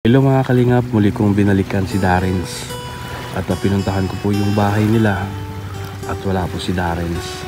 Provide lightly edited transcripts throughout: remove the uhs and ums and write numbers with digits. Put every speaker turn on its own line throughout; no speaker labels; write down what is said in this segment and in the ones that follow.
Hello mga kalingap, muli kong binalikan si Darrens at pinuntahan ko po yung bahay nila at wala po si Darrens.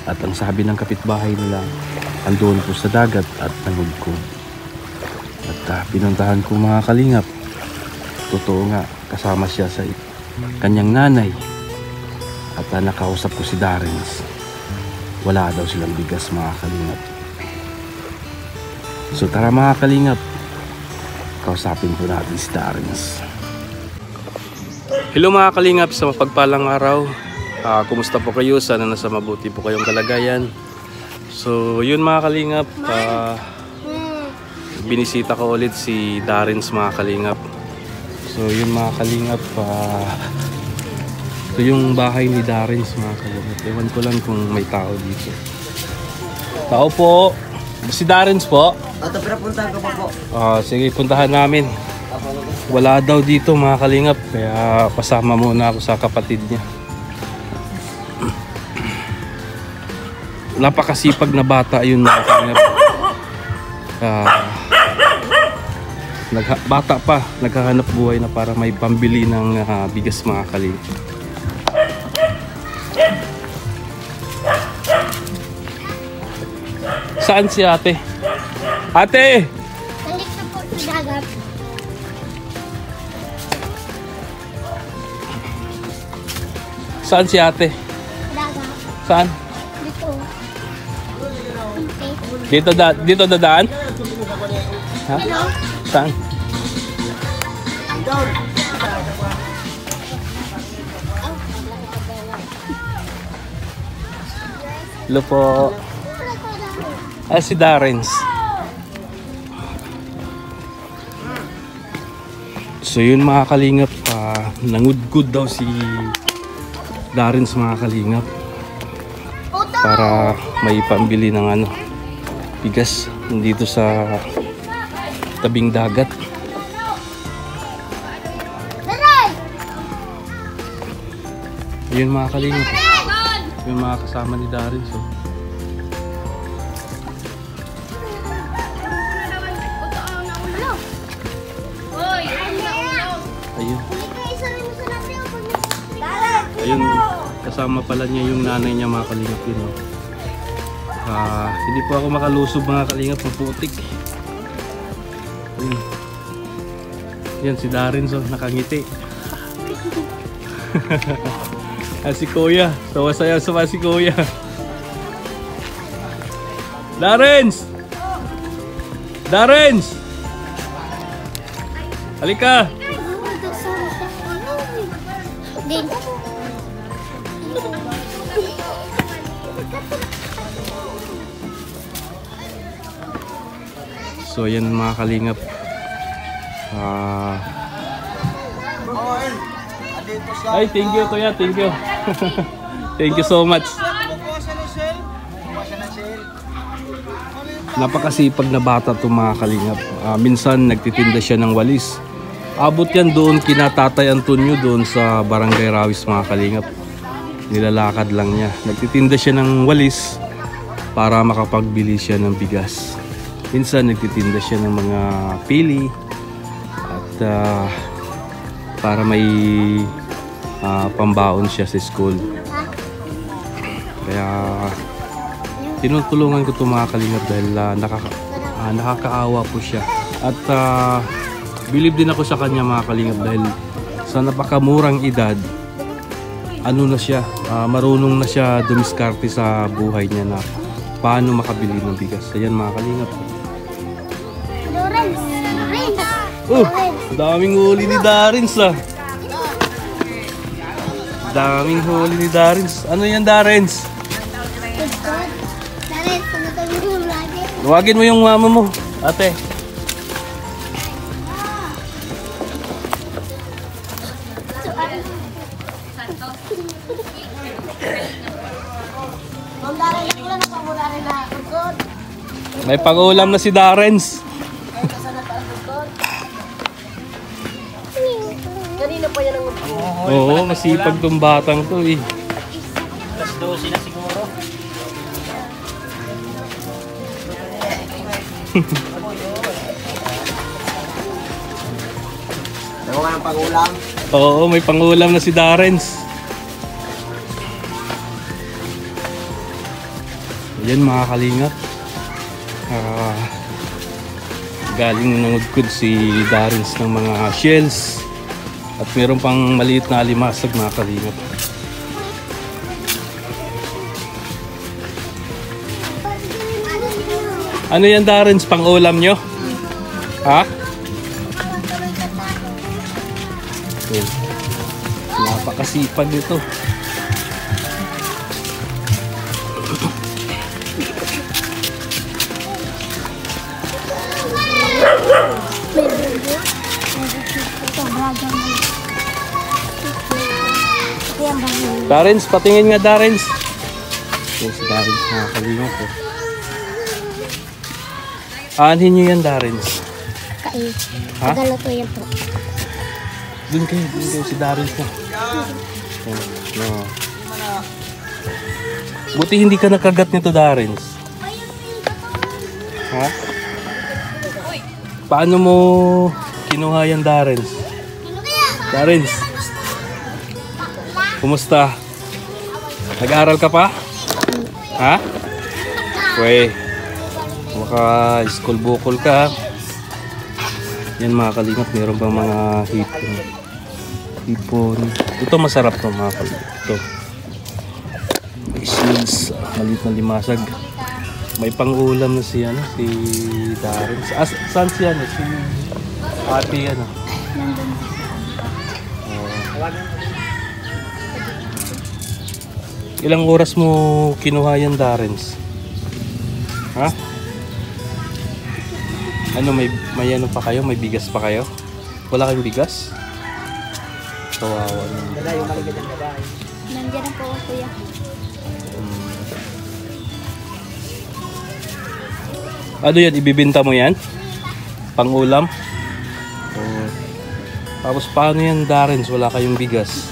At ang sabi ng kapitbahay nila, andoon po sa dagat at nangudkod. At pinuntahan ko mga kalingap, totoo nga, kasama siya sa kanyang nanay. At nakausap ko si Darrens, wala daw silang bigas mga kalingap. So tara mga kalingap, kausapin po natin si Darrens. Hello mga kalingap, sa mapagpalang araw. Kumusta po kayo? Sana nasa mabuti po kayong kalagayan. So yun mga kalingap, binisita ko ulit si Darrens mga kalingap. So yun mga kalingap, ito yung bahay ni Darrens mga kalingap. Ewan ko lang kung may tao dito. Tao po. Si Darrens po.
Ato pero puntahan ko po.
Sige, puntahan namin. Wala daw dito mga kalingap, kaya pasama muna ako sa kapatid niya. Napakasipag na bata yun mga kalingap. Bata pa, naghahanap buhay na para may pambili ng bigas mga kalingap. Saan si ate? Ate!
Nandito po sa dagat.
Saan si ate?
Dagat.
Saan?
Dito.
Dito dadaan? Ha? Saan? Hello po. Si Darrens. So yun mga kalingap, nangudgod daw si Darrens mga kalingap para may pambili ng bigas dito sa tabing dagat. Yun mga kalingap, yung mga kasama ni Darrens. Ayun, kasama pala niya yung nanay niya mga kalingap yun. Hindi po ako makalusob mga kalingap, maputik. Yan si Darrens, nakangiti. Si Kuya, tawa-sayaw sa si Kuya. Darrens! Darrens! Halika! So yan mga kalingap, ay thank you kuya, thank you. Thank you so much. Napakasipag na bata to mga kalingap. Minsan nagtitinda siya ng walis. Abot yan doon kina Tatay Antonio doon sa Barangay Rawis mga kalingap. Nilalakad lang niya. Nagtitinda siya ng walis para makapagbili siya ng bigas. Minsan nagtitinda siya ng mga pili at para may pambaon siya sa school. Kaya tinutulungan ko itong mga kalingap dahil nakakaawa po siya. At believe din ako sa kanya mga kalingap dahil sa napakamurang edad, na siya, marunong na siya dumiskarte sa buhay niya na paano makabili ng bigas. Ayan mga kalingap. Daming huli ni Darrens Daming huli ni Darrens. Ano yan Darrens? Tawagin mo yung mama mo, ate. May pag-ulam na si Darrens.
Kanina pa yan ang
Oo, masipag tong batang to eh.
Alas 12 na siguro. Gawa ng pangulam.
Oo, may pangulam na si Darrens. Yan mga kalingap. Galing nangudkod si Darrens ng mga shells. At meron pang maliit na alimasag mga kalingap. Ano yan Darrens? Pang-ulam nyo? Ha? Yan. Napakasipag ito. Darrens, patingin nga Darrens. Yan si Darrens mga kalingap ko. Aanhin nyo yan Darrens.
Kain.
Ha?
Tagaluto yan po.
Dun kayo si Darrens na. No. Buti hindi ka nakagat nito Darrens. Ha? Paano mo kinuha yan Darrens? Darrens, kumusta? Nag-aaral ka pa? Ha? Wey, maka-school bukol ka. Yan mga kalingap, meron pang mga hipon. Ito masarap to mga kalingap. Ito. May seeds, maliit na limasag. May pang-ulam na si Darrens. Saan si Si ate Ilang oras mo kinuha yan Darrens? Ha? Ano, may ano pa kayo? May bigas pa kayo? Wala kayong bigas? Kawawa naman.
Nandiyan na po ako kuya.
Ano yan? Ibibinta mo yan? Pang-ulam? Tapos paano yan Darrens? Wala kayong bigas?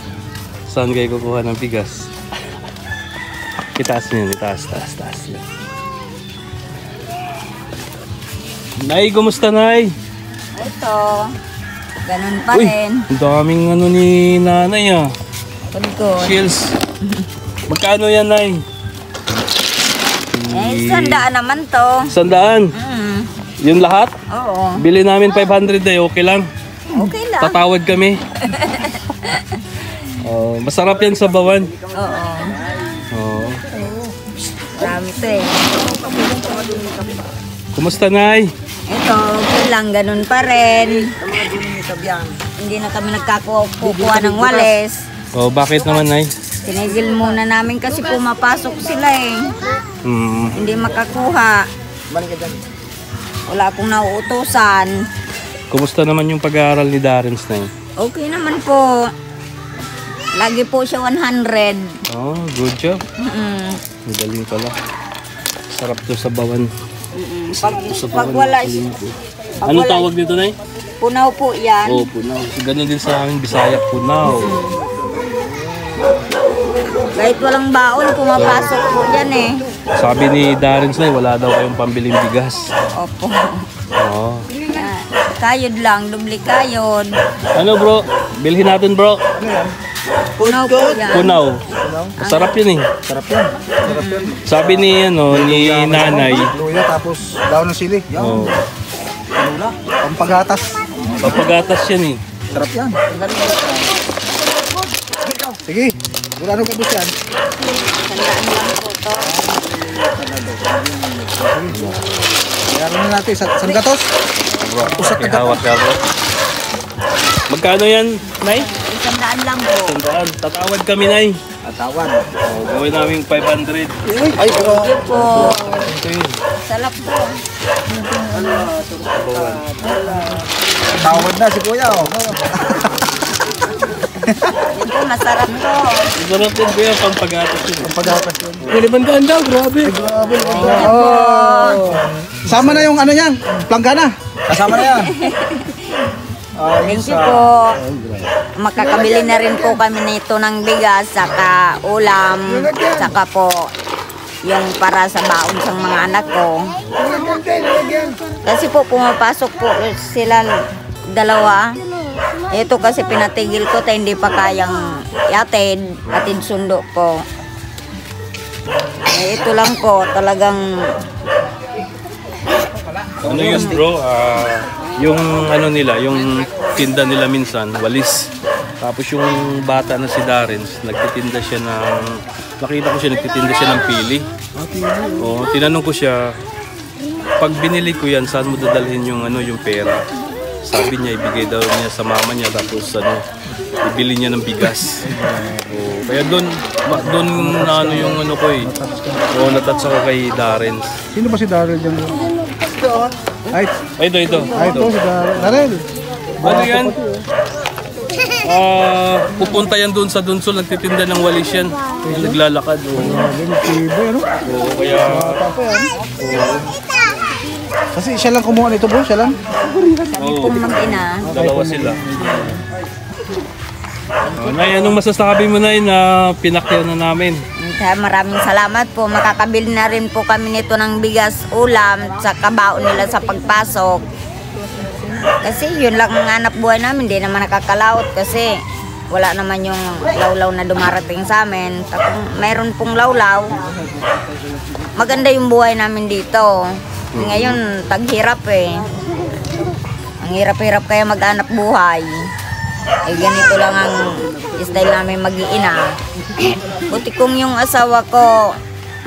Saan kayo kukuha ng bigas? Itaas niyan, itaas yan. Nay, kumusta Nay?
Ito, ganun pa
Uy,
rin.
ang daming ano ni nanay
Kulikot.
Shells. Magkano yan Nay?
Sandaan naman to.
100? Yung lahat?
Oo.
Bili namin 500 okay lang.
Okay lang.
Tatawad kami. Masarap yan sa bawan.
Oo.
Oh.
Marami to eh.
Kumusta Nay?
Ito, okay lang. Ganun pa rin. Hindi na kami nagkakukuha ng walis.
Oh, bakit naman Nay?
Tinigil muna namin kasi pumapasok sila eh. Hindi makakuha. Wala akong nauutusan.
Kumusta naman yung pag-aaral ni Darrens Nay?
Okay naman po. Lagi po siya 100.
Oh, good job.
Mm-mm.
Magaling pala. Sarap to sa bawan.
Pag wala,
Anong tawag nito Nay?
punaw po yan.
Oh, punaw. Ganun din sa aming Bisaya, punaw.
Kahit walang baon, pumapasok po yan eh.
Sabi ni Darrens Nay, wala daw kayong pambiling bigas.
Opo.
Oh.
Kayod lang, dubli kayod.
Ano bro? Bilhin natin bro.
Punaw po yan.
Punaw. Masarap yun eh.
Sarap yan.
Sabi ni nanay.
Luya tapos daon ng sili.
Oh,
Pampagatas.
papagatas yan eh.
Sarap yan. Sige. Wala nung kabus yan.
Tandaan lang po to.
Meron na natin. San gatos? Usap na
Ihawak ka bro. Magkano yan, Nay?
Tandaan lang po.
Tandaan. Tatawad kami, Nay.
Atawan.
Oh, gawin namin 500.
Ay, bro.
Sige po.
Ito yun.
Salap po.
Tawad na si Kuya. Oh.
Ito, masarap to.
Masarap din kuya, pampagatas yun.
Pampagatas yun.
Pinibandaan daw, grabe.
Grabe.
Oh.
Kasama na yung ano yan. Planggana. Kasama na yan.
Thank you po. Makakabili na rin po kami nito ng bigas, saka ulam, saka po yung para sa baon sa mga anak ko. Kasi po pumapasok po sila dalawa. Ito kasi pinatigil ko tayo hindi pa kayang atid sundo ko. Ito lang po, talagang
Ano yun bro? Yung ano nila, yung tinda nila minsan, walis. Tapos yung bata na si Darens, nagtitinda siya ng, nakita ko siya nagtitinda siya ng pili. Oo, tinanong ko siya, pag binili ko yan, saan mo dadalhin yung ano, yung pera? Sabi niya, ibigay daw niya sa mama niya, tapos ano, ibili niya ng bigas. Oo, kaya doon na ano yung ano ko eh. Oo, natats ako kay Darens.
Sino ba si Daryl dyan? Ay,
Ito.
ito si Daryl.
Ano yan? Pupunta yan doon sa Dunsol, nagtitinda ng walis yan. Yung naglalakad.
Ano?
Oo, kaya...
Kasi siya lang kumuha nito bro, siya lang.
kami pong mag-ina.
Dalawa sila. Nay, anong masasabi mo Nay na pinakyaw na namin?
Kaya maraming salamat po. Makakabili na rin po kami nito ng bigas, ulam, sa kabaon nila sa pagpasok. Kasi yun lang ang hanap buhay namin. Hindi naman nakakalaot kasi wala naman yung lawlaw na dumarating sa amin. Tapos mayroon pong lawlaw. Maganda yung buhay namin dito. Ngayon, taghirap eh. Ang hirap-hirap kaya mag-hanap buhay. Eh, ganito lang ang style namin mag-iina. Buti kung yung asawa ko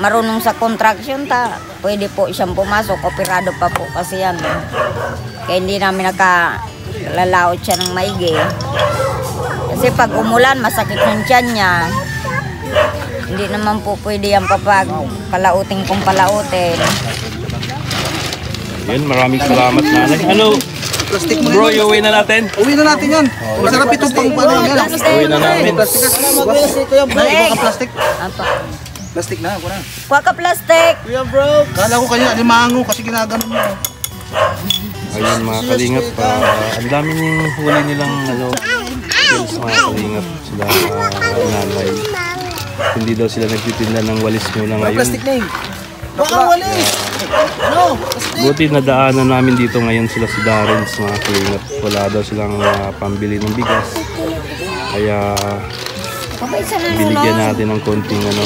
marunong sa construction, pwede po siyang pumasok. Operado pa po kasi yan. Kaya hindi namin nakalalaot siya ng maigi. Kasi pag umulan, masakit yung tiyan niya. Hindi naman po pwede yan kapag palauting kung palautin.
Yun, maraming salamat nanay. Ano?
Plastic mo
Bro, iuwi na natin?
Uwi na natin yan. Masarap itong pang paano yan.
Uwi na namin.
Plastic ka. Nay, iba ka plastic.
Apa?
Plastic na, ako na.
Kuha ka plastic!
Kala ko kanya alimango kasi ginaganon mo.
Ayun mga kalingap, ang dami yung huli nilang ano, skills mga kalingap sila nanay. Hindi daw sila nagtitinda ng walis muna ngayon.
Plastic na yun. Baka walis! Ano?
Buti nadaanan namin dito ngayon sila si Darens mga kalingap. Wala daw silang pambili ng bigas. Kaya binigyan natin ng konting ano,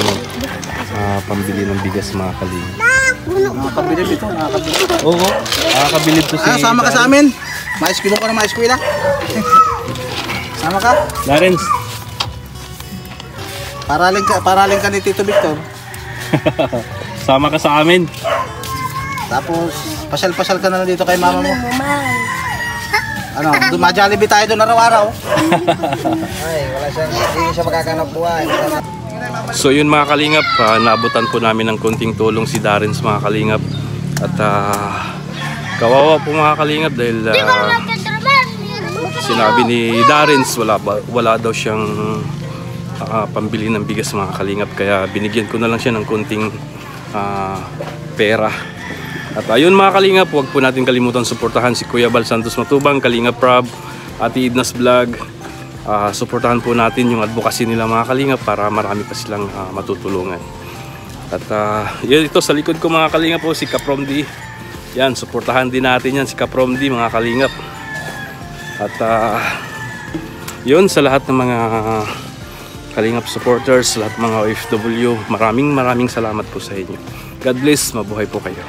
pambili ng bigas mga kalingap.
Nakakabilib ito, nakakabilib.
Oo, nakakabilib to si
Sama ka sa amin. Maeskwilo ka na maeskwila. Sama ka?
Darens.
Paraling ka ni Tito Victor.
Sama ka sa amin.
Tapos, pasyal-pasyal ka na lang dito kay mama mo. Ano, ma-Jollibee tayo doon araw-araw. Ay, wala siyang, hindi siya makakanap buhay.
So yun mga kalingap, naabutan po namin ng konting tulong si Darens mga kalingap. At kawawa po mga kalingap dahil sinabi ni Darens wala daw siyang pambili ng bigas mga kalingap. Kaya binigyan ko na lang siya ng konting pera. At ayun mga kalingap, huwag po natin kalimutan suportahan si Kuya Bal Santos Matubang, Kalingap Rob, Ate Idnas Vlog. Suportahan po natin yung advocacy nila mga kalingap para marami pa silang matutulungan. At ito sa likod ko mga kalingap po si Kaprom D. Yan, suportahan din natin yan si Kaprom D mga kalingap. At yun sa lahat ng mga kalingap supporters, lahat ng mga OFW, maraming salamat po sa inyo. God bless, mabuhay po kayo.